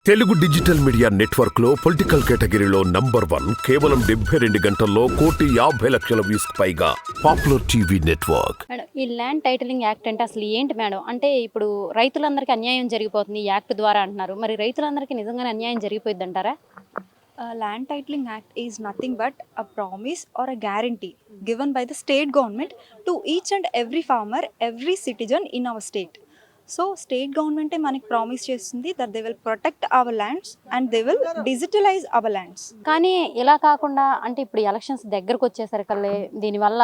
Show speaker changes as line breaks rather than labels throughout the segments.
Telugu digital media network లో political కేటగిరీలో number 1 కేవలం 72 గంటల్లో 1,50,00,000 వ్యూస్ పైగా పాపులర్ టీవీ నెట్వర్క్.
మేడం, ఈ ల్యాండ్ టైటిలింగ్ యాక్ట్ అంటే అసలు ఏంటి మేడం? అంటే ఇప్పుడు రైతులందరికీ అన్యాయం జరిగిపోతుంది ఈ యాక్ట్ ద్వారా అంటున్నారు. మరి రైతులందరికీ నిజంగానే అన్యాయం జరిగిపోయింది అంటారా?
Land Titling Act is nothing but a promise or a guarantee given by the state government to each and every farmer, every citizen in our state. So state government మనకి ప్రామిస్ చేస్తుంది that they will protect our lands and they will digitalize our lands.
కానీ ఇలా కాకుండా అంటే ఇప్పుడు elections దగ్గరకు వచ్చేసరికల్లే దీనివల్ల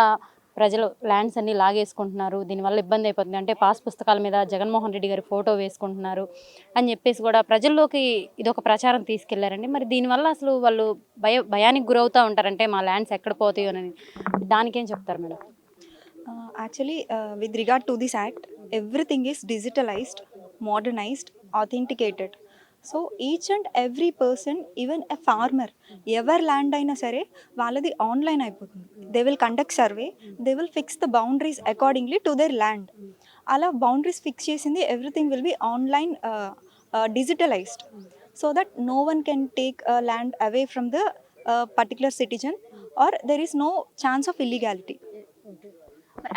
ప్రజలు ల్యాండ్స్ అన్ని లాగేసుకుంటున్నారు, దీనివల్ల ఇబ్బంది అయిపోతుంది. అంటే పాస్ పుస్తకాల మీద జగన్మోహన్ రెడ్డి గారి ఫోటో వేసుకుంటున్నారు అని చెప్పేసి కూడా ప్రజల్లోకి ఇది ఒక ప్రచారం తీసుకెళ్లారండి. మరి దీనివల్ల అసలు వాళ్ళు భయానికి గురవుతూ ఉంటారంటే మా ల్యాండ్స్ ఎక్కడ పోతాయో అని. దానికేం చెప్తారు madam?
Actually, with regard to this act, everything is digitalized, modernized, authenticated. So each and every person, even a farmer, ఎవరి ల్యాండ్ అయినా సరే వాళ్ళది ఆన్లైన్ అయిపోతుంది. They will conduct survey, they will fix the boundaries accordingly to their land. అలా boundaries fix చేసింది everything will be online digitalized so that no one can take land away from the particular citizen or there is no chance of illegality.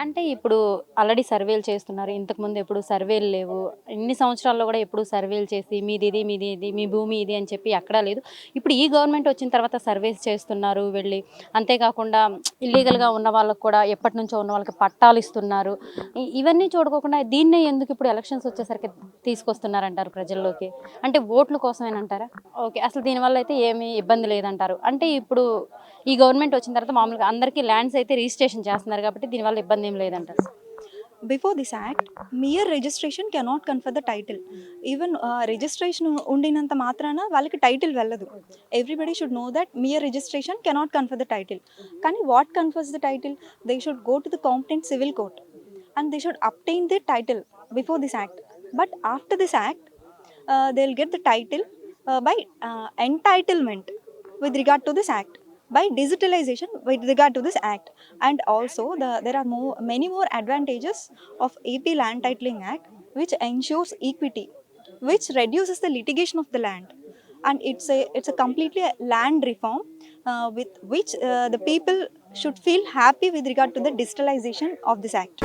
అంటే ఇప్పుడు already సర్వేలు చేస్తున్నారు, ఇంతకుముందు ఎప్పుడు సర్వేలు లేవు, ఇన్ని సంవత్సరాల్లో కూడా ఎప్పుడు సర్వేలు చేసి మీది ఇది మీ భూమి ఇది అని చెప్పి ఎక్కడా లేదు. ఇప్పుడు ఈ గవర్నమెంట్ వచ్చిన తర్వాత సర్వేస్ చేస్తున్నారు వెళ్ళి. అంతేకాకుండా ఇల్లీగల్గా ఉన్న వాళ్ళకు కూడా ఎప్పటి నుంచో ఉన్న వాళ్ళకి పట్టాలు ఇస్తున్నారు. ఇవన్నీ చూడుకోకుండా దీన్నే ఎందుకు ఇప్పుడు ఎలక్షన్స్ వచ్చేసరికి తీసుకొస్తున్నారంటారు ప్రజల్లోకి? అంటే ఓట్ల కోసమేనంటారా? ఓకే, అసలు దీనివల్ల అయితే ఏమీ ఇబ్బంది లేదంటారు. అంటే ఇప్పుడు ఈ గవర్నమెంట్ వచ్చిన తర్వాత మామూలుగా అందరికీ ల్యాండ్స్ అయితే రిజిస్ట్రేషన్ చేస్తున్నారు కాబట్టి దీనివల్ల ఇబ్బంది ఏం లేదంటారు.
Before this act, mere registration cannot confer the title. Even registration ఉండినంత మాత్రాన వాళ్ళకి టైటిల్ వెళ్ళదు. Everybody should know that mere registration cannot confer the title. కానీ what confers the title? They should go to the competent civil court and they should obtain the title before this act. But after this act, they'll get the title by entitlement with regard to this act, by digitalization with regard to this act. And also there are many more advantages of AP Land Titling Act, which ensures equity, which reduces the litigation of the land, and it's a completely land reform with which the people should feel happy with regard to the digitalization of this act.